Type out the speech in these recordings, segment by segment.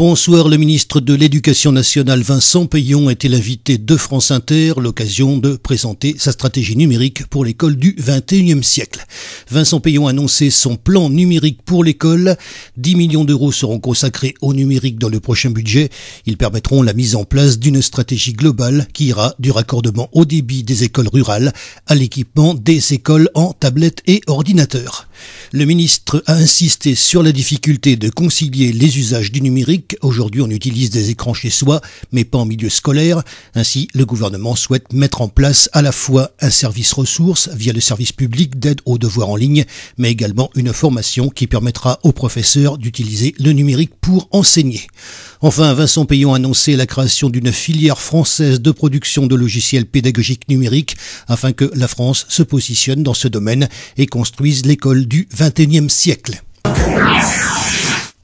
Bonsoir, le ministre de l'Éducation nationale Vincent Peillon était l'invité de France Inter, l'occasion de présenter sa stratégie numérique pour l'école du XXIe siècle. Vincent Peillon a annoncé son plan numérique pour l'école. 10 millions d'euros seront consacrés au numérique dans le prochain budget. Ils permettront la mise en place d'une stratégie globale qui ira du raccordement au débit des écoles rurales à l'équipement des écoles en tablettes et ordinateurs. Le ministre a insisté sur la difficulté de concilier les usages du numérique. Aujourd'hui, on utilise des écrans chez soi, mais pas en milieu scolaire. Ainsi, le gouvernement souhaite mettre en place à la fois un service ressources via le service public d'aide aux devoirs en ligne, mais également une formation qui permettra aux professeurs d'utiliser le numérique pour enseigner. Enfin, Vincent Peillon a annoncé la création d'une filière française de production de logiciels pédagogiques numériques afin que la France se positionne dans ce domaine et construise l'école du XXIe siècle.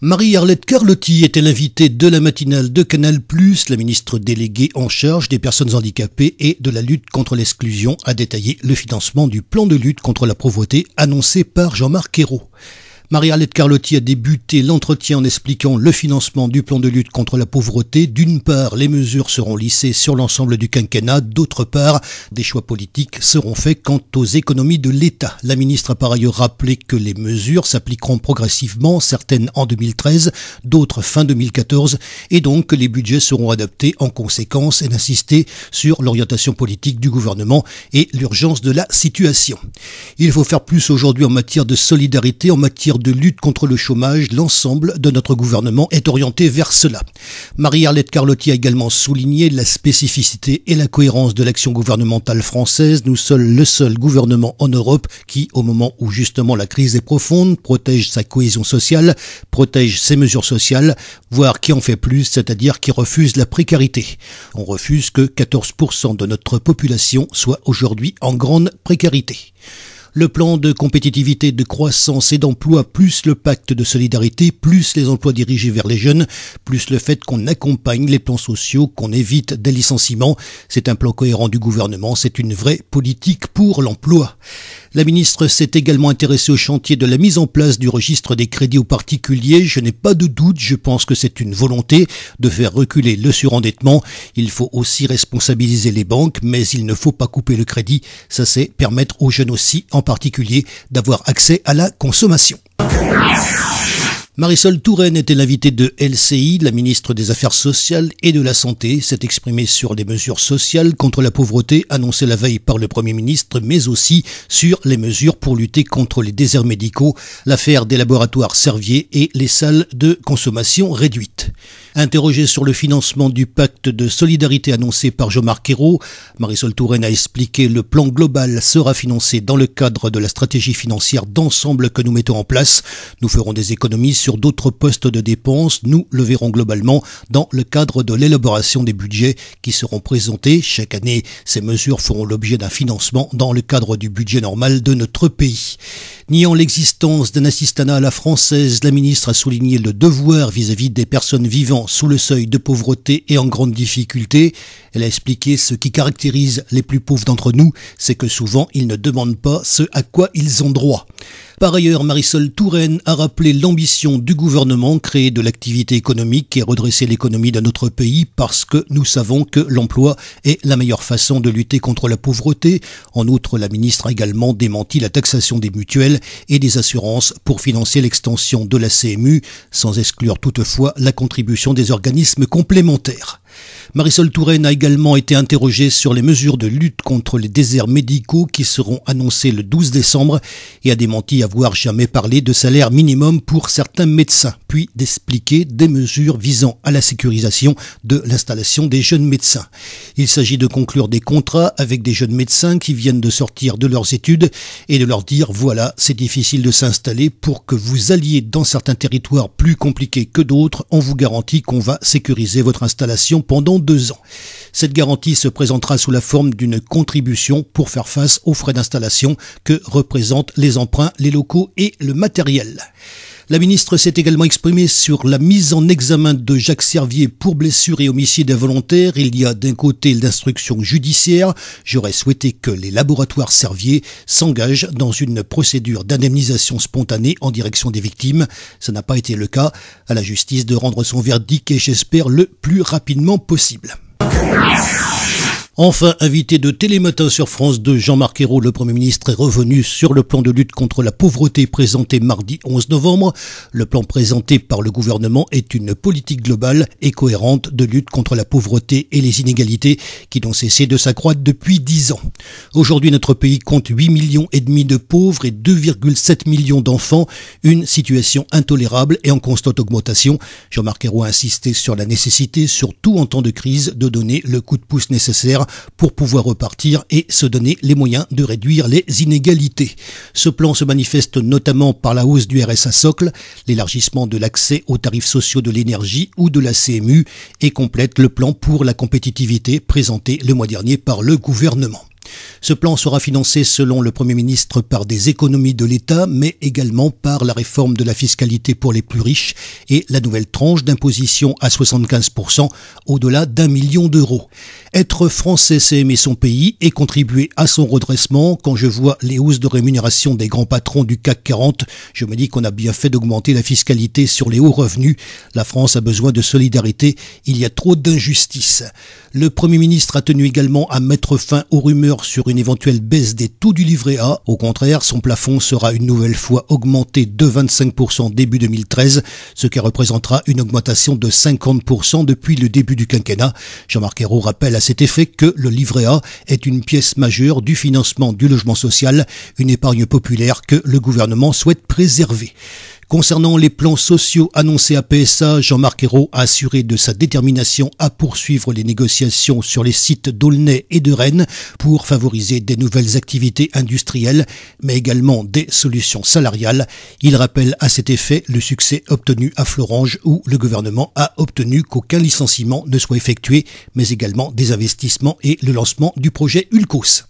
Marie-Arlette Carlotti était l'invitée de la matinale de Canal+, la ministre déléguée en charge des personnes handicapées et de la lutte contre l'exclusion a détaillé le financement du plan de lutte contre la pauvreté annoncé par Jean-Marc Ayrault. Marie-Arlette Carlotti a débuté l'entretien en expliquant le financement du plan de lutte contre la pauvreté. D'une part, les mesures seront lissées sur l'ensemble du quinquennat. D'autre part, des choix politiques seront faits quant aux économies de l'État. La ministre a par ailleurs rappelé que les mesures s'appliqueront progressivement, certaines en 2013, d'autres fin 2014, et donc que les budgets seront adaptés en conséquence et d'insister sur l'orientation politique du gouvernement et l'urgence de la situation. Il faut faire plus aujourd'hui en matière de solidarité, en matière de lutte contre le chômage. L'ensemble de notre gouvernement est orienté vers cela. Marie-Arlette Carlotti a également souligné la spécificité et la cohérence de l'action gouvernementale française. Nous sommes le seul gouvernement en Europe qui, au moment où justement la crise est profonde, protège sa cohésion sociale, protège ses mesures sociales, voire qui en fait plus, c'est-à-dire qui refuse la précarité. On refuse que 14% de notre population soit aujourd'hui en grande précarité. Le plan de compétitivité, de croissance et d'emploi, plus le pacte de solidarité, plus les emplois dirigés vers les jeunes, plus le fait qu'on accompagne les plans sociaux, qu'on évite des licenciements. C'est un plan cohérent du gouvernement, c'est une vraie politique pour l'emploi. La ministre s'est également intéressée au chantier de la mise en place du registre des crédits aux particuliers. Je n'ai pas de doute, je pense que c'est une volonté de faire reculer le surendettement. Il faut aussi responsabiliser les banques, mais il ne faut pas couper le crédit. Ça, c'est permettre aux jeunes aussi, en particulier, d'avoir accès à la consommation. Marisol Touraine était l'invitée de LCI, la ministre des Affaires sociales et de la Santé, s'est exprimée sur les mesures sociales contre la pauvreté annoncées la veille par le Premier ministre, mais aussi sur les mesures pour lutter contre les déserts médicaux, l'affaire des laboratoires Servier et les salles de consommation réduite. Interrogée sur le financement du pacte de solidarité annoncé par Jean-Marc Ayrault, Marisol Touraine a expliqué le plan global sera financé dans le cadre de la stratégie financière d'ensemble que nous mettons en place. Nous ferons des économies sur d'autres postes de dépenses. Nous le verrons globalement dans le cadre de l'élaboration des budgets qui seront présentés. Chaque année, ces mesures feront l'objet d'un financement dans le cadre du budget normal de notre pays. Niant l'existence d'un assistanat à la française, la ministre a souligné le devoir vis-à-vis des personnes vivant sous le seuil de pauvreté et en grande difficulté. Elle a expliqué ce qui caractérise les plus pauvres d'entre nous, c'est que souvent ils ne demandent pas ce à quoi ils ont droit. Par ailleurs, Marisol Touraine a rappelé l'ambition du gouvernement, créer de l'activité économique et redresser l'économie de notre pays parce que nous savons que l'emploi est la meilleure façon de lutter contre la pauvreté. En outre, la ministre a également démenti la taxation des mutuelles et des assurances pour financer l'extension de la CMU, sans exclure toutefois la contribution des organismes complémentaires. Marisol Touraine a également été interrogée sur les mesures de lutte contre les déserts médicaux qui seront annoncées le 12 décembre et a démenti avoir jamais parlé de salaire minimum pour certains médecins, puis d'expliquer des mesures visant à la sécurisation de l'installation des jeunes médecins. Il s'agit de conclure des contrats avec des jeunes médecins qui viennent de sortir de leurs études et de leur dire voilà, c'est difficile de s'installer pour que vous alliez dans certains territoires plus compliqués que d'autres, on vous garantit qu'on va sécuriser votre installation pendant 2 ans. Cette garantie se présentera sous la forme d'une contribution pour faire face aux frais d'installation que représentent les emprunts, les locaux et le matériel. La ministre s'est également exprimée sur la mise en examen de Jacques Servier pour blessure et homicide involontaire. Il y a d'un côté l'instruction judiciaire. J'aurais souhaité que les laboratoires Servier s'engagent dans une procédure d'indemnisation spontanée en direction des victimes. Ça n'a pas été le cas. À la justice de rendre son verdict et j'espère le plus rapidement possible. Enfin, invité de Télématin sur France 2, Jean-Marc Ayrault, le Premier ministre, est revenu sur le plan de lutte contre la pauvreté présenté mardi 11 novembre. Le plan présenté par le gouvernement est une politique globale et cohérente de lutte contre la pauvreté et les inégalités qui n'ont cessé de s'accroître depuis 10 ans. Aujourd'hui, notre pays compte 8,5 millions de pauvres et 2,7 millions d'enfants, une situation intolérable et en constante augmentation. Jean-Marc Ayrault a insisté sur la nécessité, surtout en temps de crise, de donner le coup de pouce nécessaire pour pouvoir repartir et se donner les moyens de réduire les inégalités. Ce plan se manifeste notamment par la hausse du RSA socle, l'élargissement de l'accès aux tarifs sociaux de l'énergie ou de la CMU et complète le plan pour la compétitivité présenté le mois dernier par le gouvernement. Ce plan sera financé selon le Premier ministre par des économies de l'État, mais également par la réforme de la fiscalité pour les plus riches et la nouvelle tranche d'imposition à 75% au-delà d'1 million d'euros. Être français, c'est aimer son pays et contribuer à son redressement. Quand je vois les hausses de rémunération des grands patrons du CAC 40, je me dis qu'on a bien fait d'augmenter la fiscalité sur les hauts revenus. La France a besoin de solidarité. Il y a trop d'injustice. Le Premier ministre a tenu également à mettre fin aux rumeurs sur une éventuelle baisse des taux du livret A. Au contraire, son plafond sera une nouvelle fois augmenté de 25% début 2013, ce qui représentera une augmentation de 50% depuis le début du quinquennat. Jean-Marc Ayrault rappelle à cet effet que le livret A est une pièce majeure du financement du logement social, une épargne populaire que le gouvernement souhaite préserver. Concernant les plans sociaux annoncés à PSA, Jean-Marc Ayrault a assuré de sa détermination à poursuivre les négociations sur les sites d'Aulnay et de Rennes pour favoriser des nouvelles activités industrielles, mais également des solutions salariales. Il rappelle à cet effet le succès obtenu à Florange où le gouvernement a obtenu qu'aucun licenciement ne soit effectué, mais également des investissements et le lancement du projet Ulcos.